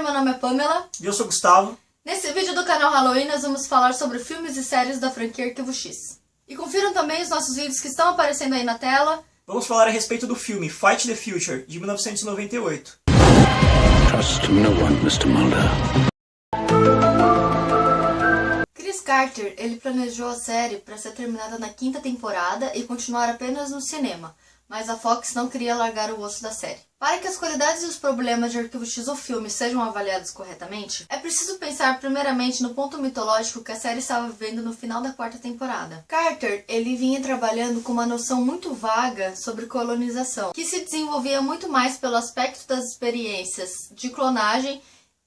meu nome é Pamela. E eu sou o Gustavo. Nesse vídeo do canal Halloween nós vamos falar sobre filmes e séries da franquia Arquivo X. E confiram também os nossos vídeos que estão aparecendo aí na tela. Vamos falar a respeito do filme Fight the Future, de 1998. Trust no one, Mr. Mulder. Chris Carter, ele planejou a série para ser terminada na 5ª temporada e continuar apenas no cinema, mas a Fox não queria largar o osso da série. Para que as qualidades e os problemas de Arquivo X ou filme sejam avaliados corretamente, é preciso pensar primeiramente no ponto mitológico que a série estava vivendo no final da 4ª temporada. Carter, ele vinha trabalhando com uma noção muito vaga sobre colonização, que se desenvolvia muito mais pelo aspecto das experiências de clonagem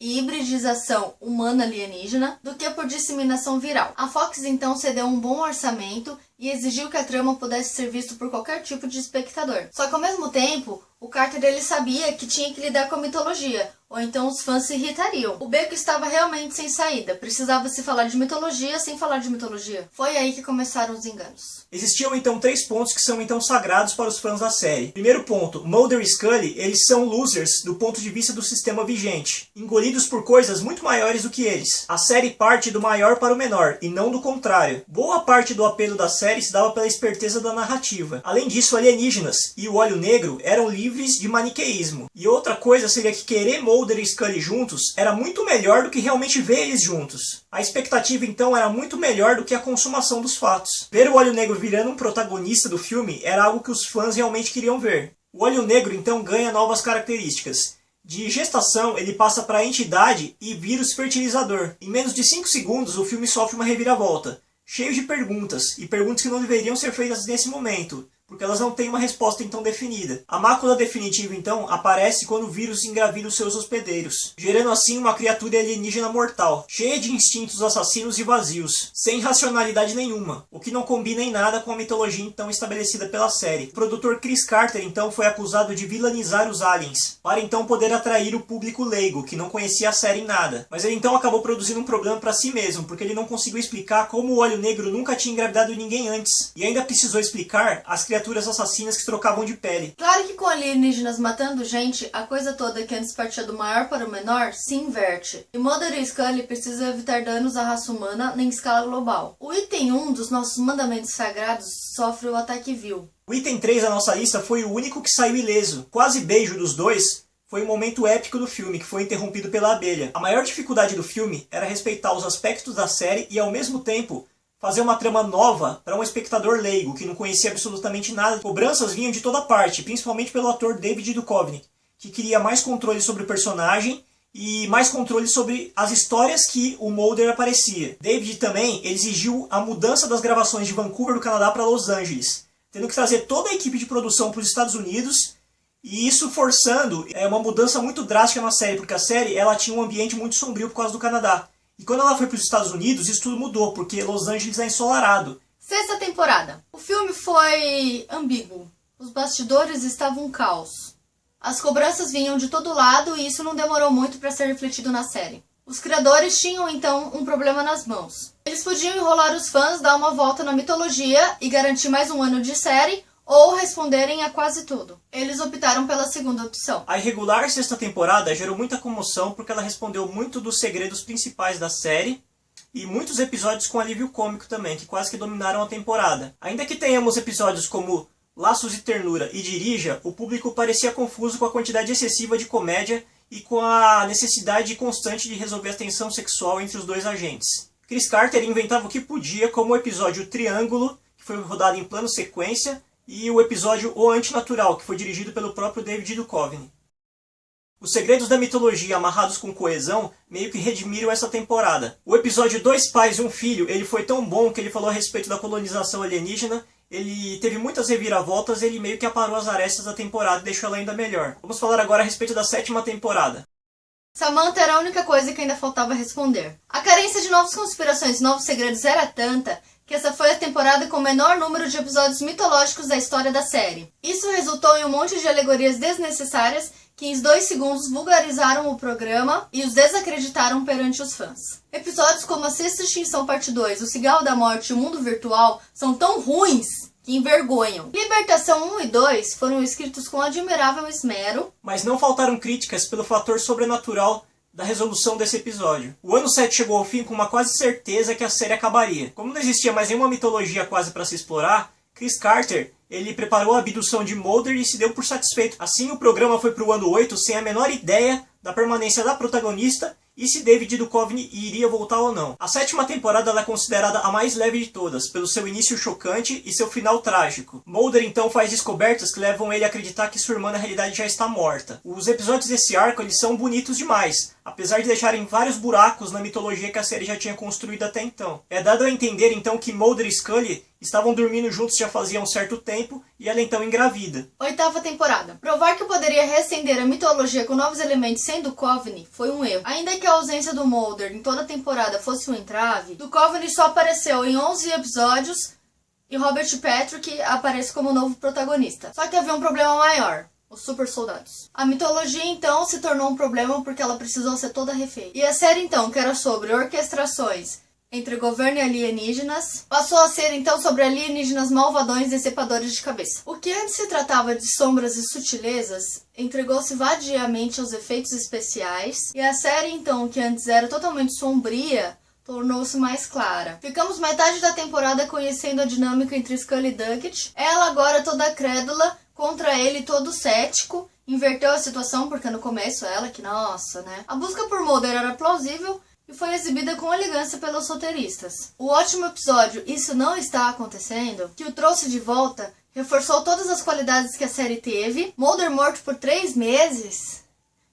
e hibridização humana-alienígena do que por disseminação viral. A Fox então cedeu um bom orçamento e exigiu que a trama pudesse ser vista por qualquer tipo de espectador. Só que ao mesmo tempo, o Carter ele sabia que tinha que lidar com a mitologia, ou então os fãs se irritariam. O beco estava realmente sem saída, precisava se falar de mitologia sem falar de mitologia. Foi aí que começaram os enganos. Existiam então 3 pontos que são então sagrados para os fãs da série. Primeiro ponto, Mulder e Scully, eles são losers do ponto de vista do sistema vigente, engolidos por coisas muito maiores do que eles. A série parte do maior para o menor, e não do contrário. Boa parte do apelo da série se dava pela esperteza da narrativa. Além disso, alienígenas e o Olho Negro eram livres de maniqueísmo. E outra coisa seria que querer Mulder e Scully juntos era muito melhor do que realmente ver eles juntos. A expectativa então era muito melhor do que a consumação dos fatos. Ver o Olho Negro virando um protagonista do filme era algo que os fãs realmente queriam ver. O Olho Negro então ganha novas características. De gestação, ele passa para entidade e vírus fertilizador. Em menos de 5 segundos, o filme sofre uma reviravolta, cheio de perguntas, e perguntas que não deveriam ser feitas nesse momento, porque elas não têm uma resposta então definida. A mácula definitiva então aparece quando o vírus engravida os seus hospedeiros, gerando assim uma criatura alienígena mortal, cheia de instintos assassinos e vazios, sem racionalidade nenhuma, o que não combina em nada com a mitologia então estabelecida pela série. O produtor Chris Carter então foi acusado de vilanizar os aliens, para então poder atrair o público leigo, que não conhecia a série em nada. Mas ele então acabou produzindo um problema para si mesmo, porque ele não conseguiu explicar como o Olho Negro nunca tinha engravidado ninguém antes, e ainda precisou explicar as criaturas assassinas que trocavam de pele. Claro que com alienígenas matando gente, a coisa toda que antes partia do maior para o menor se inverte. E Mulder e Scully precisam evitar danos à raça humana em escala global. O item 1 dos nossos mandamentos sagrados sofre o ataque vil. O item 3 da nossa lista foi o único que saiu ileso. Quase beijo dos dois foi um momento épico do filme, que foi interrompido pela abelha. A maior dificuldade do filme era respeitar os aspectos da série e ao mesmo tempo fazer uma trama nova para um espectador leigo, que não conhecia absolutamente nada. Cobranças vinham de toda parte, principalmente pelo ator David Duchovny, que queria mais controle sobre o personagem e mais controle sobre as histórias que o Mulder aparecia. David também exigiu a mudança das gravações de Vancouver, do Canadá, para Los Angeles, tendo que trazer toda a equipe de produção para os Estados Unidos, e isso forçando uma mudança muito drástica na série, porque a série ela tinha um ambiente muito sombrio por causa do Canadá. E quando ela foi para os Estados Unidos, isso tudo mudou, porque Los Angeles é ensolarado. 6ª temporada. O filme foi ambíguo. Os bastidores estavam um caos. As cobranças vinham de todo lado e isso não demorou muito para ser refletido na série. Os criadores tinham então um problema nas mãos. Eles podiam enrolar os fãs, dar uma volta na mitologia e garantir mais um ano de série, ou responderem a quase tudo. Eles optaram pela segunda opção. A irregular 6ª temporada gerou muita comoção porque ela respondeu muito dos segredos principais da série e muitos episódios com alívio cômico também, que quase que dominaram a temporada. Ainda que tenhamos episódios como Laços de Ternura e Dirija, o público parecia confuso com a quantidade excessiva de comédia e com a necessidade constante de resolver a tensão sexual entre os dois agentes. Chris Carter inventava o que podia, como o episódio Triângulo, que foi rodado em plano sequência, e o episódio O Antinatural, que foi dirigido pelo próprio David Duchovny. Os segredos da mitologia amarrados com coesão meio que redimiram essa temporada. O episódio Dois Pais e um Filho, ele foi tão bom que ele falou a respeito da colonização alienígena, ele teve muitas reviravoltas, ele meio que aparou as arestas da temporada e deixou ela ainda melhor. Vamos falar agora a respeito da 7ª temporada. Samantha era a única coisa que ainda faltava responder. A carência de novas conspirações e novos segredos era tanta que essa foi a temporada com o menor número de episódios mitológicos da história da série. Isso resultou em um monte de alegorias desnecessárias que em 2 segundos vulgarizaram o programa e os desacreditaram perante os fãs. Episódios como a Sexta Extinção Parte 2, O Cigarro da Morte e O Mundo Virtual são tão ruins que envergonham. Libertação 1 e 2 foram escritos com admirável esmero, mas não faltaram críticas pelo fator sobrenatural da resolução desse episódio. O ano 7 chegou ao fim com uma quase certeza que a série acabaria. Como não existia mais nenhuma mitologia quase para se explorar, Chris Carter ele preparou a abdução de Mulder e se deu por satisfeito. Assim, o programa foi para o ano 8 sem a menor ideia da permanência da protagonista e se David Duchovny iria voltar ou não. A 7ª temporada ela é considerada a mais leve de todas, pelo seu início chocante e seu final trágico. Mulder então faz descobertas que levam ele a acreditar que sua irmã na realidade já está morta. Os episódios desse arco eles são bonitos demais, apesar de deixarem vários buracos na mitologia que a série já tinha construído até então. É dado a entender então que Mulder e Scully estavam dormindo juntos já fazia um certo tempo e ela então engravida. 8ª temporada. Provar que poderia reacender a mitologia com novos elementos sem Duchovny foi um erro. Ainda que a ausência do Mulder em toda a temporada fosse um entrave, Duchovny só apareceu em 11 episódios e Robert Patrick aparece como novo protagonista. Só que havia um problema maior. Os super soldados. A mitologia então se tornou um problema porque ela precisou ser toda refeita. E a série então, que era sobre orquestrações entre governo e alienígenas, passou a ser então sobre alienígenas malvadões decepadores de cabeça. O que antes se tratava de sombras e sutilezas, entregou-se vadiamente aos efeitos especiais, e a série então, que antes era totalmente sombria, tornou-se mais clara. Ficamos metade da temporada conhecendo a dinâmica entre Scully e Duggett, ela agora toda crédula, contra ele todo cético, inverteu a situação porque no começo ela que, nossa, né? A busca por Mulder era plausível, e foi exibida com elegância pelos roteiristas. O ótimo episódio Isso Não Está Acontecendo, que o trouxe de volta, reforçou todas as qualidades que a série teve. Mulder morto por 3 meses.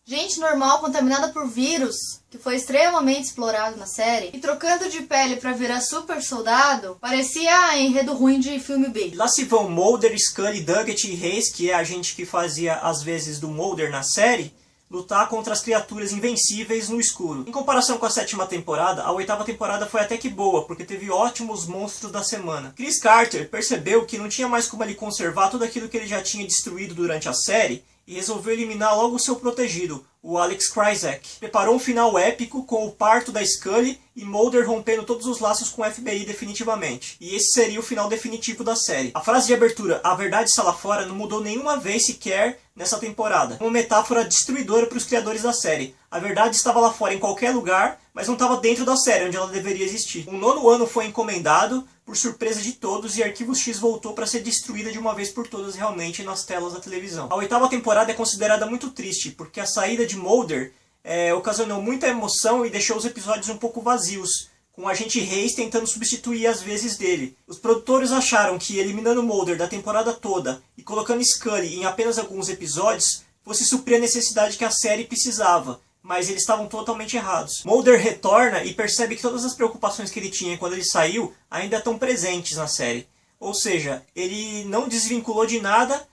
Gente normal contaminada por vírus, que foi extremamente explorado na série. E trocando de pele pra virar super soldado, parecia enredo ruim de filme B. Lá se vão Mulder, Scully, Duggett e Hayes, que é a gente que fazia às vezes do Mulder na série, lutar contra as criaturas invencíveis no escuro. Em comparação com a 7ª temporada, a 8ª temporada foi até que boa, porque teve ótimos monstros da semana. Chris Carter percebeu que não tinha mais como ele conservar tudo aquilo que ele já tinha destruído durante a série e resolveu eliminar logo o seu protegido, o Alex Krycek. Preparou um final épico com o parto da Scully e Mulder rompendo todos os laços com o FBI definitivamente. E esse seria o final definitivo da série. A frase de abertura, a verdade está lá fora, não mudou nenhuma vez sequer nessa temporada. Uma metáfora destruidora para os criadores da série. A verdade estava lá fora em qualquer lugar, mas não estava dentro da série, onde ela deveria existir. Um 9º ano foi encomendado, por surpresa de todos, e Arquivo X voltou para ser destruída de uma vez por todas realmente nas telas da televisão. A 8ª temporada é considerada muito triste, porque a saída de Mulder ocasionou muita emoção e deixou os episódios um pouco vazios, com o agente Hayes tentando substituir as vezes dele. Os produtores acharam que eliminando Mulder da temporada toda e colocando Scully em apenas alguns episódios fosse suprir a necessidade que a série precisava, mas eles estavam totalmente errados. Mulder retorna e percebe que todas as preocupações que ele tinha quando ele saiu ainda estão presentes na série. Ou seja, ele não desvinculou de nada,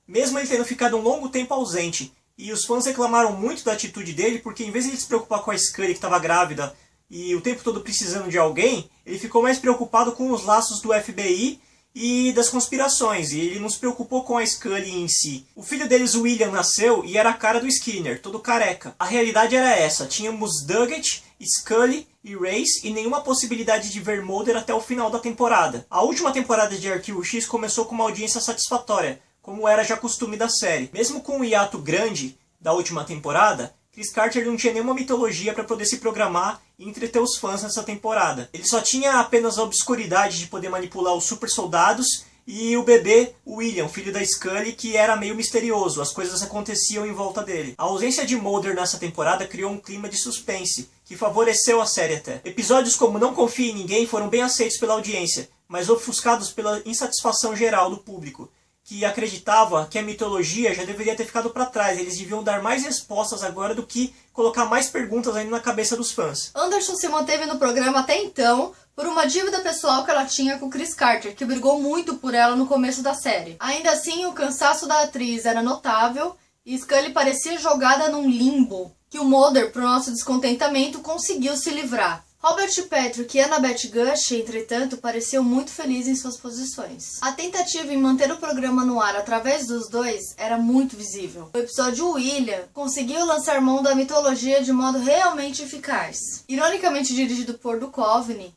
mesmo ele tendo ficado um longo tempo ausente. E os fãs reclamaram muito da atitude dele, porque em vez de ele se preocupar com a Scully que estava grávida e o tempo todo precisando de alguém, ele ficou mais preocupado com os laços do FBI e das conspirações, e ele não se preocupou com a Scully em si. O filho deles, William, nasceu e era a cara do Skinner, todo careca. A realidade era essa, tínhamos Duggett, Scully e Race e nenhuma possibilidade de ver Mulder até o final da temporada. A última temporada de Arquivo X começou com uma audiência satisfatória, como era já costume da série. Mesmo com o hiato grande da última temporada, Chris Carter não tinha nenhuma mitologia para poder se programar e entreter os fãs nessa temporada. Ele só tinha apenas a obscuridade de poder manipular os super soldados e o bebê William, filho da Scully, que era meio misterioso, as coisas aconteciam em volta dele. A ausência de Mulder nessa temporada criou um clima de suspense, que favoreceu a série até. Episódios como Não Confie em Ninguém foram bem aceitos pela audiência, mas ofuscados pela insatisfação geral do público, que acreditava que a mitologia já deveria ter ficado para trás. Eles deviam dar mais respostas agora do que colocar mais perguntas ainda na cabeça dos fãs. Anderson se manteve no programa até então por uma dívida pessoal que ela tinha com Chris Carter, que brigou muito por ela no começo da série. Ainda assim, o cansaço da atriz era notável e Scully parecia jogada num limbo, que o Mulder, pro nosso descontentamento, conseguiu se livrar. Robert Patrick e Annabeth Gush, entretanto, pareciam muito felizes em suas posições. A tentativa em manter o programa no ar através dos dois era muito visível. O episódio William conseguiu lançar mão da mitologia de modo realmente eficaz. Ironicamente dirigido por Duchovny,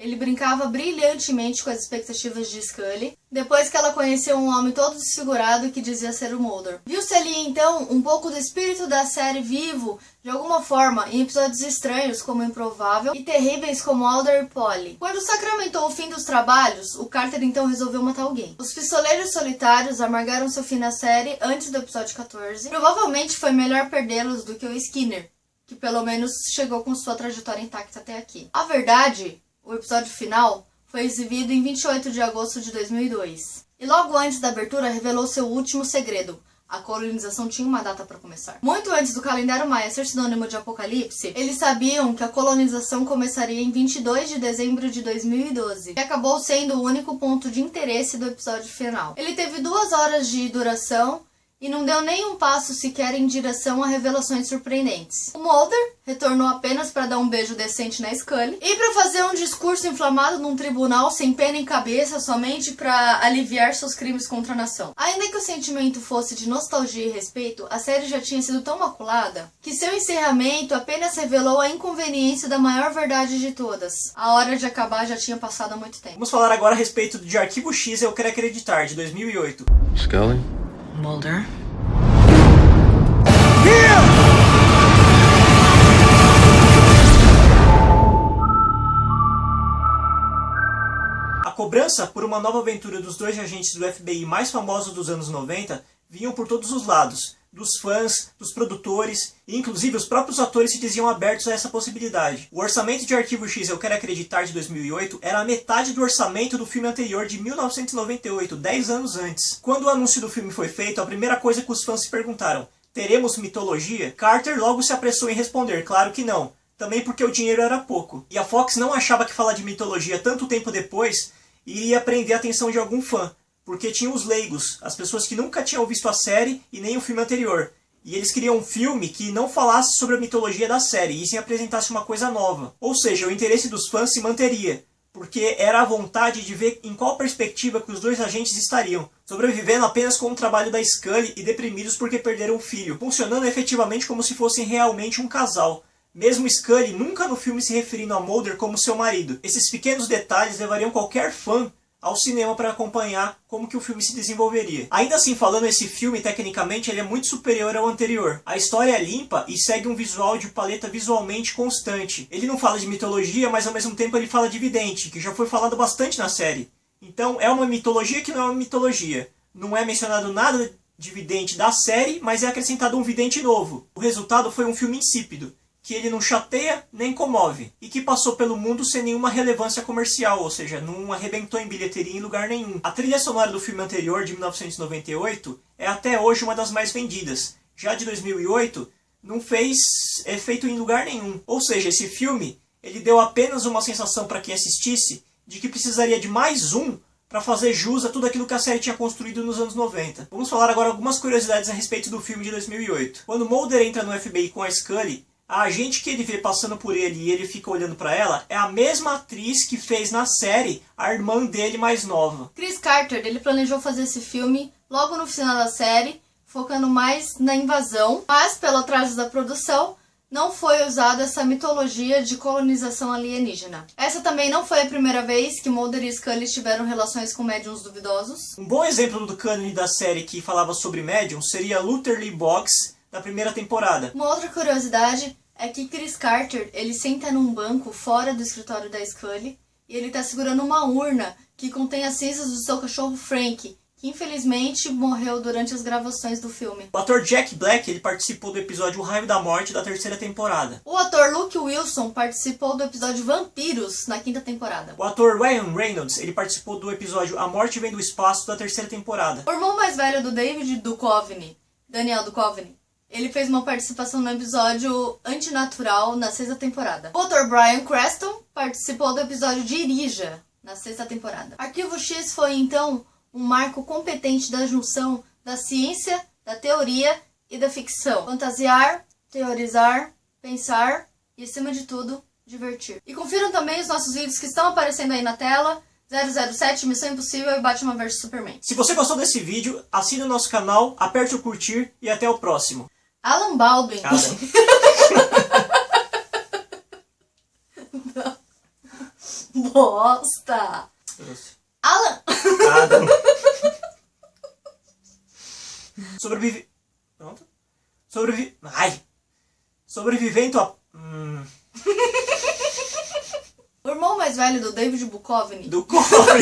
Ele brincava brilhantemente com as expectativas de Scully, depois que ela conheceu um homem todo desfigurado que dizia ser o Mulder. Viu-se ali, então, um pouco do espírito da série vivo, de alguma forma, em episódios estranhos como Improvável e terríveis como Alder e Polly. Quando sacramentou o fim dos trabalhos, o Carter então resolveu matar alguém. Os pistoleiros solitários amargaram seu fim na série antes do episódio 14. Provavelmente foi melhor perdê-los do que o Skinner, que pelo menos chegou com sua trajetória intacta até aqui. A verdade... O episódio final foi exibido em 28 de agosto de 2002. E logo antes da abertura revelou seu último segredo. A colonização tinha uma data para começar. Muito antes do calendário maia ser sinônimo de apocalipse, eles sabiam que a colonização começaria em 22 de dezembro de 2012. E acabou sendo o único ponto de interesse do episódio final. Ele teve 2 horas de duração e não deu nenhum passo sequer em direção a revelações surpreendentes. O Mulder retornou apenas para dar um beijo decente na Scully e para fazer um discurso inflamado num tribunal sem pena em cabeça somente para aliviar seus crimes contra a nação. Ainda que o sentimento fosse de nostalgia e respeito, a série já tinha sido tão maculada que seu encerramento apenas revelou a inconveniência da maior verdade de todas. A hora de acabar já tinha passado há muito tempo. Vamos falar agora a respeito de Arquivo X, Eu Quero Acreditar, de 2008. Scully? Mulder? A cobrança por uma nova aventura dos 2 agentes do FBI mais famosos dos anos 90 vinham por todos os lados, dos fãs, dos produtores, e inclusive os próprios atores se diziam abertos a essa possibilidade. O orçamento de Arquivo X, Eu Quero Acreditar, de 2008, era a metade do orçamento do filme anterior de 1998, 10 anos antes. Quando o anúncio do filme foi feito, a primeira coisa que os fãs se perguntaram: teremos mitologia? Carter logo se apressou em responder: claro que não. Também porque o dinheiro era pouco. E a Fox não achava que falar de mitologia tanto tempo depois iria prender a atenção de algum fã, porque tinha os leigos, as pessoas que nunca tinham visto a série e nem o filme anterior. E eles queriam um filme que não falasse sobre a mitologia da série, e sim apresentasse uma coisa nova. Ou seja, o interesse dos fãs se manteria, porque era a vontade de ver em qual perspectiva que os 2 agentes estariam, sobrevivendo apenas com o trabalho da Scully e deprimidos porque perderam um filho, funcionando efetivamente como se fossem realmente um casal. Mesmo Scully nunca no filme se referindo a Mulder como seu marido. Esses pequenos detalhes levariam qualquer fã ao cinema para acompanhar como que o filme se desenvolveria. Ainda assim, falando, esse filme, tecnicamente, ele é muito superior ao anterior. A história é limpa e segue um visual de paleta visualmente constante. Ele não fala de mitologia, mas ao mesmo tempo ele fala de vidente, que já foi falado bastante na série. Então é uma mitologia que não é uma mitologia. Não é mencionado nada de vidente da série, mas é acrescentado um vidente novo. O resultado foi um filme insípido, que ele não chateia nem comove, e que passou pelo mundo sem nenhuma relevância comercial, ou seja, não arrebentou em bilheteria em lugar nenhum. A trilha sonora do filme anterior, de 1998, é até hoje uma das mais vendidas. Já de 2008, não fez efeito em lugar nenhum. Ou seja, esse filme ele deu apenas uma sensação para quem assistisse de que precisaria de mais um para fazer jus a tudo aquilo que a série tinha construído nos anos 90. Vamos falar agora algumas curiosidades a respeito do filme de 2008. Quando Mulder entra no FBI com a Scully, a agente que ele vê passando por ele e ele fica olhando pra ela é a mesma atriz que fez na série a irmã dele mais nova. Chris Carter, ele planejou fazer esse filme logo no final da série, focando mais na invasão, mas pelo atraso da produção, não foi usada essa mitologia de colonização alienígena. Essa também não foi a primeira vez que Mulder e Scully tiveram relações com médiums duvidosos. Um bom exemplo do cânone da série que falava sobre médiums seria Luther Lee Boggs, da primeira temporada. Uma outra curiosidade é que Chris Carter, ele senta num banco fora do escritório da Scully e ele tá segurando uma urna que contém as cinzas do seu cachorro Frank, que infelizmente morreu durante as gravações do filme. O ator Jack Black ele participou do episódio O Raio da Morte da terceira temporada. O ator Luke Wilson participou do episódio Vampiros na quinta temporada. O ator Ryan Reynolds ele participou do episódio A Morte Vem do Espaço da terceira temporada. O irmão mais velho do David Duchovny, Daniel Duchovny, ele fez uma participação no episódio Antinatural na sexta temporada. O ator Bryan Cranston participou do episódio Dirija na sexta temporada. Arquivo X foi então um marco competente da junção da ciência, da teoria e da ficção. Fantasiar, teorizar, pensar e, acima de tudo, divertir. E confiram também os nossos vídeos que estão aparecendo aí na tela. 007, Missão Impossível e Batman vs Superman. Se você gostou desse vídeo, assine o nosso canal, aperte o curtir e até o próximo. Alan Baldwin. Não. Bosta! Alan! Adam. Sobrevive... Pronto. Sobrevivendo a... O irmão mais velho do David Duchovny. Do Corey.